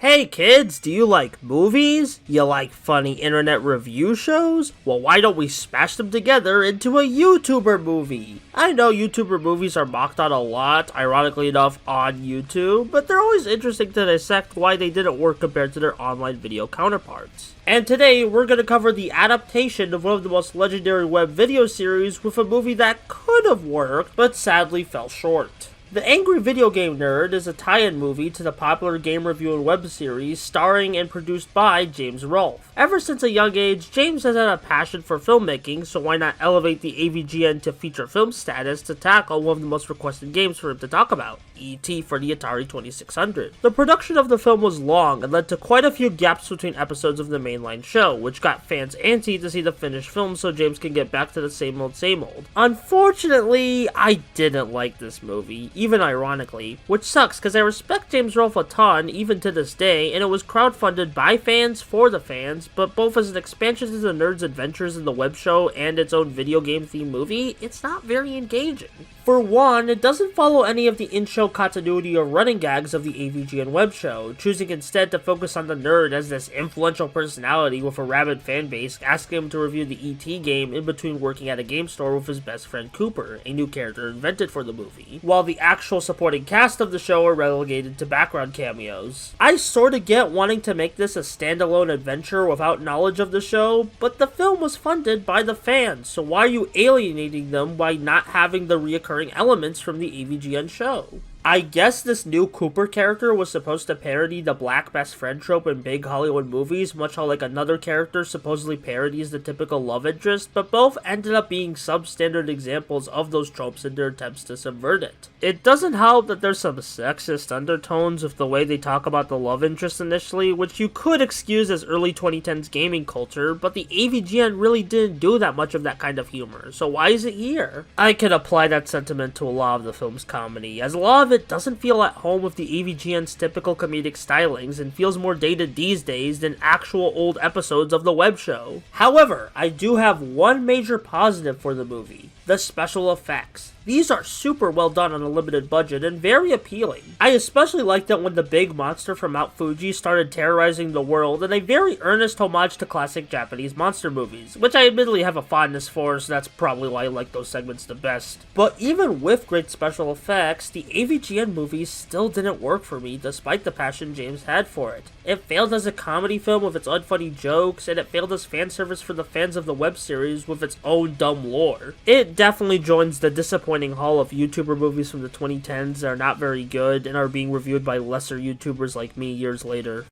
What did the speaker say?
Hey kids, do you like movies? You like funny internet review shows? Well, why don't we smash them together into a YouTuber movie? I know YouTuber movies are mocked on a lot, ironically enough, on YouTube, but they're always interesting to dissect why they didn't work compared to their online video counterparts. And today, we're going to cover the adaptation of one of the most legendary web video series with a movie that could have worked, but sadly fell short. The Angry Video Game Nerd is a tie-in movie to the popular game review and web series starring and produced by James Rolfe. Ever since a young age, James has had a passion for filmmaking, so why not elevate the AVGN to feature film status to tackle one of the most requested games for him to talk about, E.T. for the Atari 2600. The production of the film was long and led to quite a few gaps between episodes of the mainline show, which got fans antsy to see the finished film so James can get back to the same old. Unfortunately, I didn't like this movie, even ironically, which sucks because I respect James Rolfe a ton, even to this day, and it was crowdfunded by fans for the fans, but both as an expansion to the nerd's adventures in the web show and its own video game themed movie, it's not very engaging. For one, it doesn't follow any of the in-show continuity or running gags of the AVGN web show, choosing instead to focus on the nerd as this influential personality with a rabid fanbase asking him to review the E.T. game in between working at a game store with his best friend Cooper, a new character invented for the movie, while the actual supporting cast of the show are relegated to background cameos. I sorta get wanting to make this a standalone adventure without knowledge of the show, but the film was funded by the fans, so why are you alienating them by not having the reoccurring elements from the AVGN show? I guess this new Cooper character was supposed to parody the black best friend trope in big Hollywood movies, much how like another character supposedly parodies the typical love interest, but both ended up being substandard examples of those tropes in their attempts to subvert it. It doesn't help that there's some sexist undertones with the way they talk about the love interest initially, which you could excuse as early 2010s gaming culture, but the AVGN really didn't do that much of that kind of humor, so why is it here? I can apply that sentiment to a lot of the film's comedy, as a lot of it doesn't feel at home with the AVGN's typical comedic stylings and feels more dated these days than actual old episodes of the web show. However, I do have one major positive for the movie: the special effects. These are super well done on a limited budget and very appealing. I especially liked it when the big monster from Mount Fuji started terrorizing the world in a very earnest homage to classic Japanese monster movies, which I admittedly have a fondness for, so that's probably why I like those segments the best. But even with great special effects, the AVGN movies still didn't work for me despite the passion James had for it. It failed as a comedy film with its unfunny jokes, and it failed as fan service for the fans of the web series with its own dumb lore. It definitely joins the disappointing haul of YouTuber movies from the 2010s that are not very good and are being reviewed by lesser YouTubers like me years later.